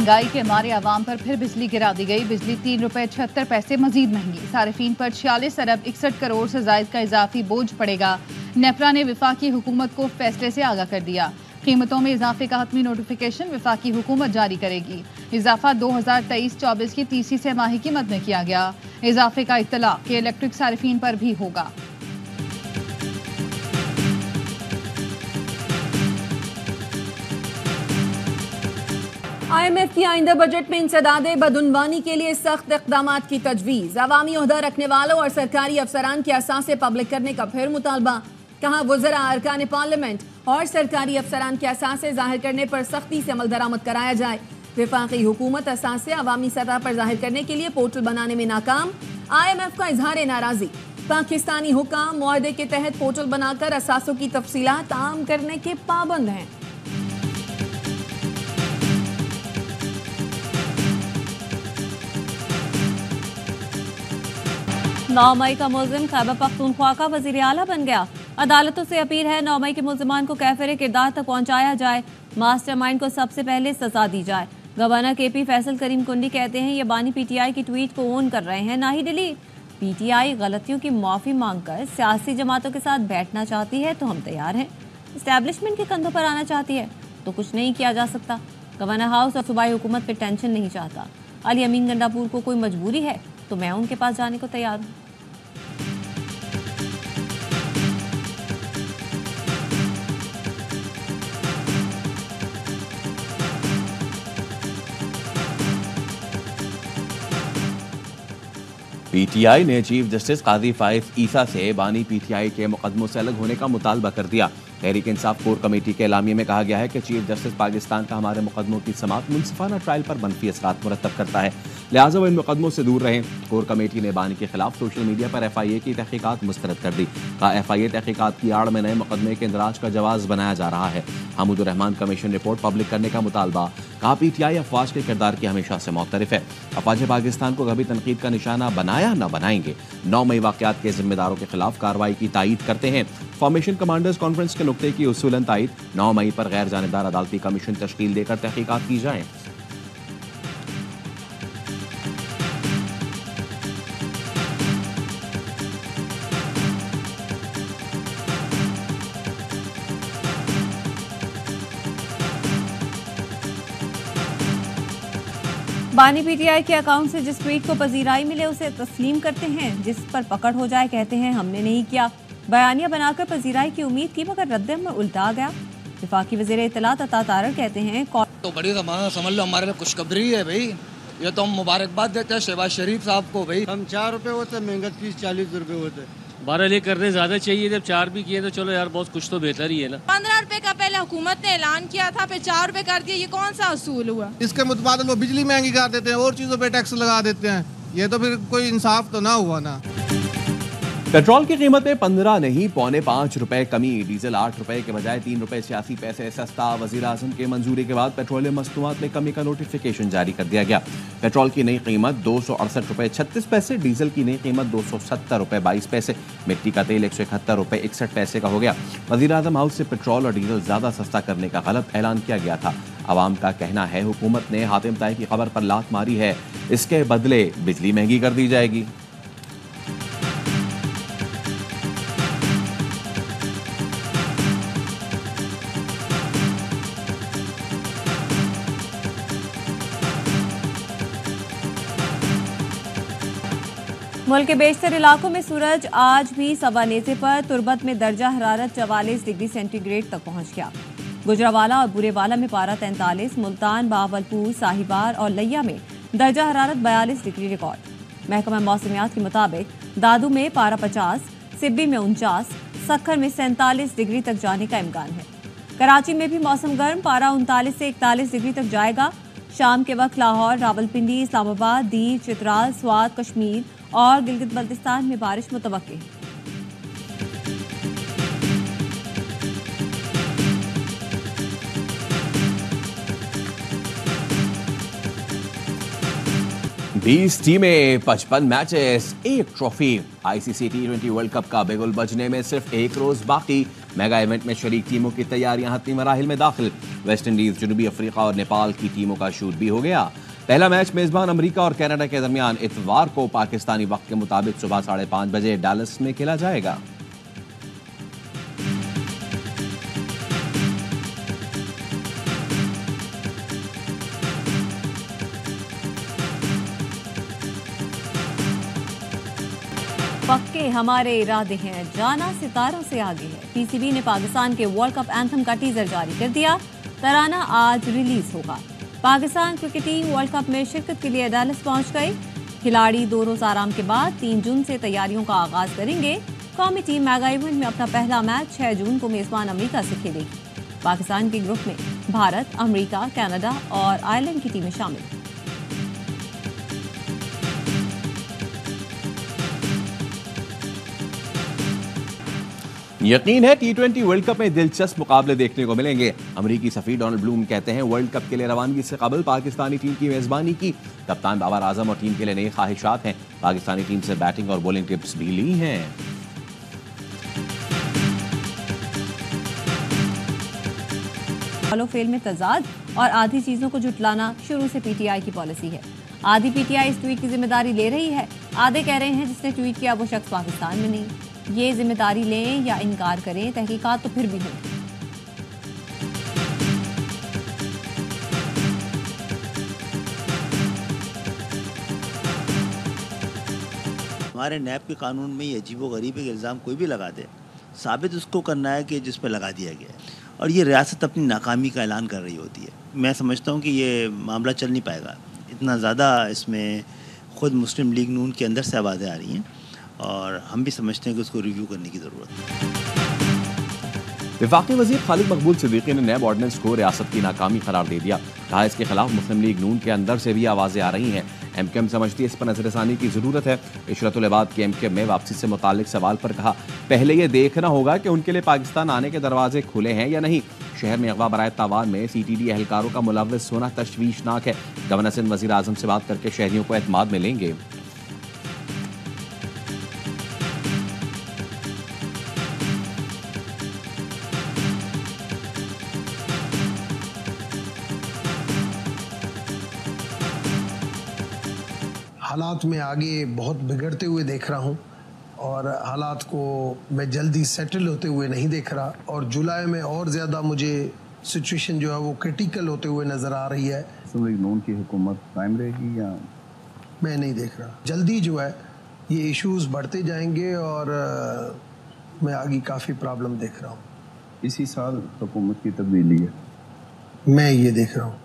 महंगाई के मारे आवाम पर फिर बिजली गिरा दी गई। बिजली ₹3.76 मजीद महंगी। सारिफीन पर 46 अरब 61 करोड़ से जायद का इजाफी बोझ पड़ेगा। नेपरा ने विफाकी हुकूमत को फैसले से आगाह कर दिया। कीमतों में इजाफे का हतमी नोटिफिकेशन विफाकी हुकूमत जारी करेगी। इजाफा 2023-24 की तीसरी तिमाही कीमत में किया गया। इजाफे का इत्तला कि इलेक्ट्रिक सारिफीन पर भी होगा। IMF की आइंदा बजट में इंसदादे बदउनवानी के लिए सख्त इक़दामात की तजवीज़। अवामी ओहदा रखने वालों और सरकारी अफसरान के असासे पब्लिक करने का फिर मुतालबा। कहा वज़रा अरकान पार्लियामेंट और सरकारी अफसरान के असासे जाहिर करने पर सख्ती से अमल दरामद कराया जाए। वफाकी हुकूमत असासे अवामी सतह पर जाहिर करने के लिए पोर्टल बनाने में नाकाम। IMF का इजहार नाराज़ी। पाकिस्तानी हुकाम मुआहदे के तहत पोर्टल बनाकर असासों की तफसीलात आम करने के पाबंद हैं। 9 मई का मुल्जिम खैबर पख्तूनख्वा का वज़ीर आला बन गया। अदालतों से अपील है 9 मई के मुल्जिमान को कैफिर किरदार तक पहुंचाया जाए। मास्टरमाइंड को सबसे पहले सजा दी जाए। गवर्नर KP फैसल करीम कुंडी कहते हैं ये बानी PTI की ट्वीट को ओन कर रहे हैं, ना ही डिलीट। PTI गलतियों की माफ़ी मांगकर सियासी जमातों के साथ बैठना चाहती है तो हम तैयार हैं। इस्टेब्लिशमेंट के कंधों पर आना चाहती है तो कुछ नहीं किया जा सकता। गवर्नर हाउस और सूबाई हुकूमत पर टेंशन नहीं चाहता। अली अमीन गंडापुर को कोई मजबूरी है तो मैं उनके पास जाने को तैयार हूँ। PTI ने चीफ जस्टिस काजी फाइज ईसा से बानी PTI के मुकदमों से अलग होने का मुतालबा कर दिया। तहरीक इंसाफ कोर कमेटी के एलामिये में कहा गया है कि चीफ जस्टिस पाकिस्तान का हमारे मुकदमों की समाअत मुनसिफाना ट्रायल पर मनफी असरात मुरतब करता है, लिहाजा वो इन मुकदमों से दूर रहें। कोर कमेटी ने बानी के खिलाफ सोशल मीडिया पर FIA की तहकीकात मुस्तरद कर दी। कहा FIA तहकीकात की आड़ में नए मुकदमे के इंदराज का जवाब बनाया जा रहा है। Hamoodur Rahman commission report public करने का मुतालबा। कहा PTI अफवाज के किरदार की हमेशा से मुतरफ है। अफवाज पाकिस्तान को कभी तनकीद का निशाना बनाया न बनाएंगे। 9 मई वाक़यात के जिम्मेदारों के खिलाफ कार्रवाई की तायीद करते हैं। फॉर्मेशन कमांडर्स कॉन्फ्रेंस के नुक्ते की उसूलन तायीद। 9 मई पर गैर जानिबदार अदालती कमीशन तश्कील देकर तहकीकात की जाए। बानी PTI के अकाउंट से जिस ट्वीट को पजीराई मिले उसे तस्लीम करते हैं, जिस पर पकड़ हो जाए कहते हैं हमने नहीं किया। बयानिया बनाकर पजीराई की उम्मीद की मगर रद्द-ए-अमल उल्टा आ गया। वफाकी वज़ीर इत्तलात अता तारर कहते हैं तो बड़ी समझ लो हमारे लिए खुशखबरी है भाई। ये तो हम मुबारकबाद देते हैं शहबाज शरीफ साहब को। भाई हम 4 रुपए होते, महंगा फीस 40 रुपए होते। 12 ले करने ज्यादा चाहिए, जब 4 भी किए तो चलो यार बहुत कुछ तो बेहतर ही है ना। 15 रुपए का पहले हुकूमत ने ऐलान किया था, फिर 4 रुपए कर दिया। ये कौन सा असूल हुआ? इसके मुतबादिल वो बिजली महंगी कर देते हैं और चीजों पे टैक्स लगा देते हैं। ये तो फिर कोई इंसाफ तो ना हुआ ना। पेट्रोल की कीमत में 15 नहीं ₹4.5 कमी। डीजल 8 रुपए के बजाय ₹3.86 सस्ता। वजीर आजम के मंजूरी के बाद पेट्रोलियम मसनूआत में कमी का नोटिफिकेशन जारी कर दिया गया। पेट्रोल की नई कीमत ₹268.36, डीजल की नई कीमत ₹270.22। मिट्टी का तेल ₹171.61 का हो गया। वजीर आजम हाउस से पेट्रोल और डीजल ज्यादा सस्ता करने का गलत ऐलान किया गया था। अवाम का कहना है हुकूमत ने हातिम ताई की खबर पर लात मारी है, इसके बदले बिजली महंगी कर दी जाएगी। मुल्क के बेशतर इलाकों में सूरज आज भी सवानेज़े पर। तुर्बत में दर्जा हरारत 44 डिग्री सेंटीग्रेड तक पहुंच गया। गुजरावाला और बुरेवाला में पारा 43, मुल्तान, बावलपुर, साहिवार और लैया में दर्जा हरारत 42 डिग्री रिकॉर्ड। महकमा मौसमियात के मुताबिक दादू में पारा 50, सिब्बी में 49, सक्खर में 47 डिग्री तक जाने का इम्कान है। कराची में भी मौसम गर्म, पारा 39 से 41 डिग्री तक जाएगा। शाम के वक्त लाहौर, रावलपिंडी, इस्लामाबाद, दीर, चित्राल, स्वात, कश्मीर और गिलगित बल्तिस्तान में बारिश मुतवक्की है। बीस टीमें, 55 matches, 1 trophy. ICC T20 world cup का बिगुल बजने में सिर्फ 1 रोज बाकी। मेगा इवेंट में शरीक टीमों की तैयारियां हतमी मराहिल में दाखिल। वेस्ट इंडीज, जनूबी अफ्रीका और नेपाल की टीमों का शूट भी हो गया। पहला मैच मेजबान अमेरिका और कनाडा के दरमियान इतवार को पाकिस्तानी वक्त के मुताबिक सुबह 5:30 बजे डैलस में खेला जाएगा। पक्के हमारे इरादे हैं, जाना सितारों से आगे है। पीसीबी ने पाकिस्तान के वर्ल्ड कप एंथम का टीजर जारी कर दिया। तराना आज रिलीज होगा। Pakistan cricket team world cup में शिरकत के लिए डैलस पहुंच गई। खिलाड़ी 2 रोज आराम के बाद 3 जून से तैयारियों का आगाज करेंगे। कौमी टीम मेगा इवेंट में अपना पहला मैच 6 जून को मेजबान अमेरिका से खेलेगी। पाकिस्तान के ग्रुप में भारत, अमेरिका, कनाडा और आयरलैंड की टीमें शामिल। यकीन है T20 वर्ल्ड कप में दिलचस्प मुकाबले देखने को मिलेंगे। अमेरिकी सफीर डोनाल्ड ब्लूम कहते हैं वर्ल्ड कप के लिए रवानगी से कबल पाकिस्तानी टीम की मेजबानी की। कप्तान बाबर आजम और टीम के लिए नई ख्वाहिशात हैं। पाकिस्तानी टीम से बैटिंग और बॉलिंग टिप्स भी ली हैं। फॉलो फेल में तजाद और आधी चीजों को जुटलाना शुरू से पीटीआई की पॉलिसी है। आधी पीटीआई इस ट्वीट की जिम्मेदारी ले रही है, आधे कह रहे हैं जिसने ट्वीट किया वो शख्स पाकिस्तान में नहीं। ये जिम्मेदारी लें या इनकार करें, तहकीकात तो फिर भी हों। हमारे नैब के कानून में ये अजीबोगरीब के इल्ज़ाम कोई भी लगा दे, साबित उसको करना है कि जिस पे लगा दिया गया है, और ये रियासत अपनी नाकामी का ऐलान कर रही होती है। मैं समझता हूँ कि ये मामला चल नहीं पाएगा। इतना ज़्यादा इसमें ख़ुद मुस्लिम लीग नून के अंदर से आवाज़ें आ रही हैं और हम भी समझते हैं कि उसको रिव्यू करने की ज़रूरत है। वफाकी वज़ीर खालिद मकबूल सिद्दीकी ने नैब ऑर्डिनेंस को रियासत की नाकामी करार दे दिया। कहा इसके खिलाफ मुस्लिम लीग नून के अंदर से भी आवाज़ें आ रही हैं। एमकेएम समझती है इस पर नजरसानी की ज़रूरत है। इशरतुल इबाद के एमकेएम में वापसी से मुतालिक सवाल पर कहा पहले ये देखना होगा कि उनके लिए पाकिस्तान आने के दरवाजे खुले हैं या नहीं। शहर में अगवा बराए तावान में CTD एहलकारों का मुलव्वस होना तशवीशनाक है। गवर्नर सिंध वज़ीर आज़म से बात करके शहरियों को एतमाद में लेंगे। हालात में आगे बहुत बिगड़ते हुए देख रहा हूँ और हालात को मैं जल्दी सेटल होते हुए नहीं देख रहा, और जुलाई में और ज़्यादा मुझे सिचुएशन जो है वो क्रिटिकल होते हुए नज़र आ रही है। नून की हुकूमत कायम रहेगी या मैं नहीं देख रहा। जल्दी जो है ये इश्यूज बढ़ते जाएंगे और मैं आगे काफ़ी प्रॉब्लम देख रहा हूँ। इसी साल हुकूमत की तब्दीली है, मैं ये देख रहा हूँ।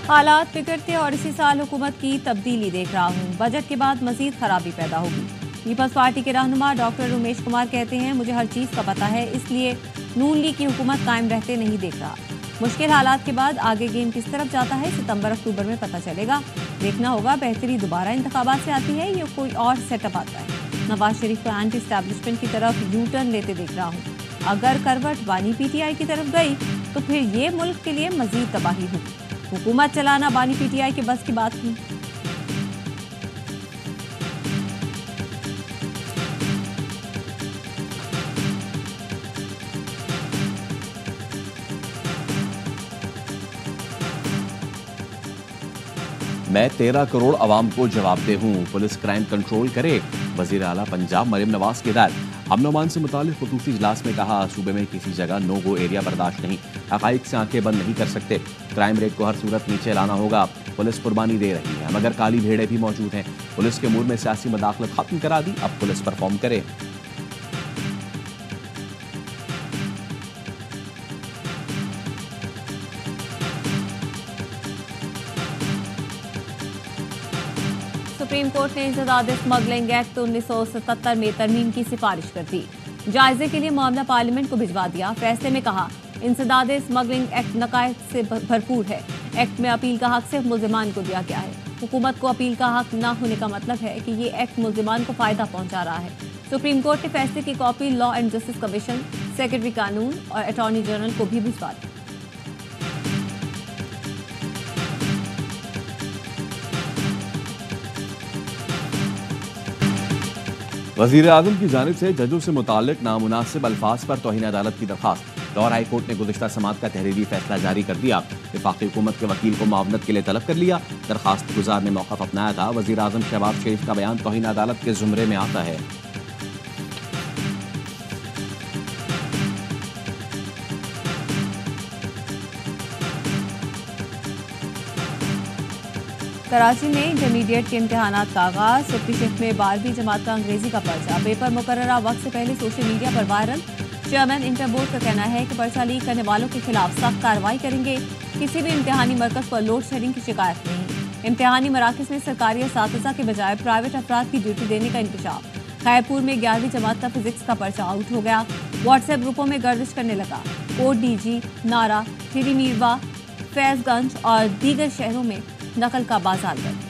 हालात बिगड़ते और इसी साल हुकूमत की तब्दीली देख रहा हूँ। बजट के बाद मजीद खराबी पैदा होगी। पीपल्स पार्टी के रहनुमा डॉक्टर उमेश कुमार कहते हैं मुझे हर चीज़ का पता है, इसलिए नून लीग की हुकूमत कायम रहते नहीं देख रहा। मुश्किल हालात के बाद आगे गेम किस तरफ जाता है सितंबर अक्टूबर में पता चलेगा। देखना होगा बेहतरी दोबारा इंतखाबात से आती है या कोई और सेटअप आता है। नवाज शरीफ को एंटी एस्टैब्लिशमेंट की तरफ यू टर्न लेते देख रहा हूँ। अगर करवट बानी PTI की तरफ गई तो फिर ये मुल्क के लिए मजीद तबाही होगी। हुकूमत चलाना बानी PTI के बस की बात नहीं। मैं 13 करोड़ अवाम को जवाबदेह हूँ, पुलिस क्राइम कंट्रोल करे। वजीर आला पंजाब मरियम नवाज की हिदायत। अमन-ओ-मान से मुतालिक खुसूसी इजलास में कहा सूबे में किसी जगह नो गो एरिया बर्दाश्त नहीं। हकाइक से आंखें बंद नहीं कर सकते। क्राइम रेट को हर सूरत नीचे लाना होगा। पुलिस कुर्बानी दे रही है मगर काली भेड़े भी मौजूद हैं। पुलिस के मूड में सियासी मदाखलत खत्म करा दी, अब पुलिस परफॉर्म करे। सुप्रीम कोर्ट ने इंसदाद स्मगलिंग एक्ट 1977 में तरमीम की सिफारिश कर दी। जायजे के लिए मामला पार्लियामेंट को भिजवा दिया। फैसले में कहा इंसदाद स्मगलिंग एक्ट नकायद से भरपूर है। एक्ट में अपील का हक सिर्फ मुल्जिमान को दिया गया है। हुकूमत को अपील का हक न होने का मतलब है कि ये एक्ट मुल्जिमान को फायदा पहुंचा रहा है। सुप्रीम कोर्ट ने फैसले की copy law and justice commission, secretary कानून और अटॉर्नी जनरल को भी भिजवा दी। वजीर आजम की जानिब से जजों से मुताल्लिक नामुनासिब अल्फाज पर तौहीन अदालत की दरखास्त। लाहौर हाई कोर्ट ने गुज़िश्ता समात का तहरीरी फैसला जारी कर दिया। वफाकी हुकूमत के वकील को मुआवनत के लिए तलब कर लिया। दरखास्त गुजार ने मौक़िफ़ अपनाया था। वजीर आजम शहबाज शरीफ का बयान तौहीन अदालत के जुमरे में आता है। कराची में इंटरमीडिएट के इम्तहानात का आगाज। सुप्री शिफ्ट में 12वीं जमात का अंग्रेजी का पर्चा। पेपर मुकर्ररा वक्त से पहले सोशल मीडिया पर वायरल। चेयरमैन इंटर बोर्ड का कहना है कि पर्चा लीक करने वालों के खिलाफ सख्त कार्रवाई करेंगे। किसी भी इम्तहानी मरकज पर लोड शेडिंग की शिकायत नहीं। इम्तहानी मराकज में सरकारी असातिज़ा के बजाय प्राइवेट अफराद की ड्यूटी देने का इंकशाफ। खैरपुर में 11वीं जमात का फिजिक्स का पर्चा आउट हो गया। व्हाट्सएप ग्रुपों में गर्दिश करने लगा। कोट डीजी, नारा, थिरी मीरवा, फैजगंज और दीगर शहरों में नकल का बाजार बंद।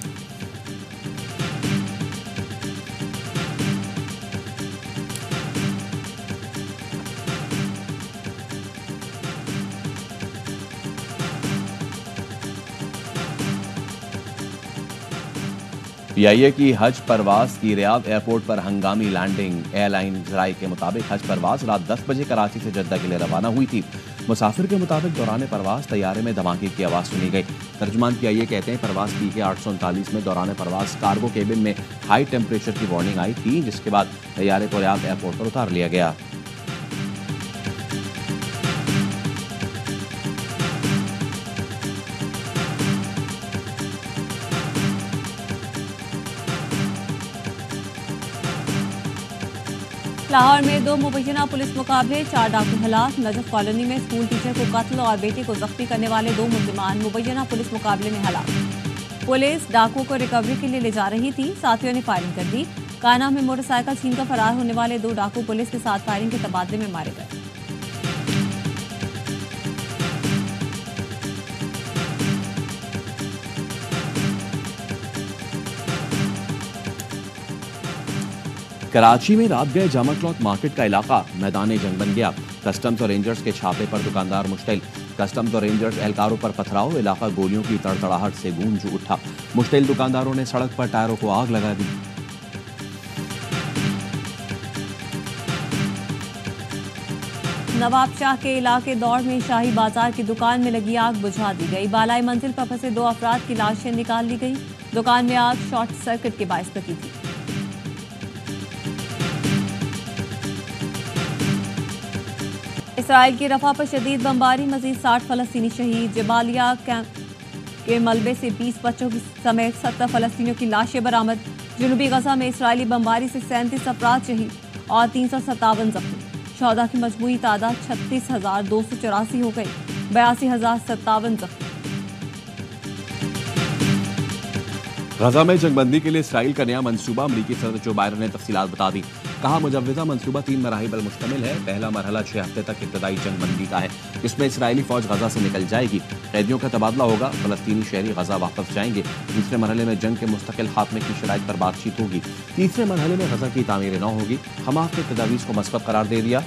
पीआईए की हज परवाज की रियाद एयरपोर्ट पर हंगामी लैंडिंग। एयरलाइन ज़राए के मुताबिक हज परवाज रात 10 बजे कराची से जद्दा के लिए रवाना हुई थी। मुसाफिर के मुताबिक दौरान परवाज तैयारे में धमाके की आवाज़ सुनी गई। तर्जुमान पीआईए कहते हैं परवाज PK 839 में दौरान परवाज कार्गो केबिन में हाई टेम्परेचर की वार्निंग आई थी, जिसके बाद तैयारे को रियाद एयरपोर्ट पर उतार लिया गया। लाहौर में 2 मुबैना पुलिस मुकाबले, 4 डाकू हलाक। नजफ कॉलोनी में स्कूल टीचर को कत्ल और बेटे को जख्मी करने वाले 2 मुलजिमान मुबैना पुलिस मुकाबले में हलाक। पुलिस डाकुओं को रिकवरी के लिए ले जा रही थी, साथियों ने फायरिंग कर दी। काना में मोटरसाइकिल छीनकर फरार होने वाले 2 डाकू पुलिस के साथ फायरिंग के तबादले में मारे गए। कराची में रात गए जामा क्लॉथ मार्केट का इलाका मैदान जंग बन गया। कस्टम्स और रेंजर्स के छापे पर दुकानदार मुश्तिल। कस्टम्स और रेंजर्स एहलकारों पर पथराव। इलाका गोलियों की तड़तड़ाहट से गूंज उठा। मुश्तिल दुकानदारों ने सड़क पर टायरों को आग लगा दी। नवाब शाह के इलाके दौड़ में शाही बाजार की दुकान में लगी आग बुझा दी गई। बालाई मंजिल पर फंसे 2 अफराद की लाशें निकाल ली गई। दुकान में आग शॉर्ट सर्किट के बायस लगी थी। इसराइल की रफा पर शदीद बमबारी, मजीद 60 फलस्तीनी शहीद। जबालिया कैंप के मलबे से 20 बच्चों की समेत 70 फलस्तीनियों की लाशें बरामद। जनूबी गजा में इसराइली बमबारी से 37 अफराद शहीद और 357 जख्मी। शहदा की मजमूई तादाद 36,284 हो गई। 82,057 जख्मी। गजा में जंगबंदी के लिए इसराइल का नया मंसूबा। अमरीकी सदर जो बाइडेन ने तफसीलात बता दी। कहा मुजव्वज़ा मंसूबा 3 मराहिल पर मुश्तमिल है। पहला मरहला 6 हफ्ते तक इब्तदाई जंगबंदी का है, जिसमें इसराइली फौज गजा से निकल जाएगी। कैदियों का तबादला होगा। फलस्तीनी शहरी गजा वापस जाएंगे। दूसरे मरहले में जंग के मुस्तकिल खात्मे की शराइत पर बातचीत होगी। तीसरे मरहले में गजा की तामीर नौ होगी। हमास ने तजावीज़ को मस्बत करार दे दिया।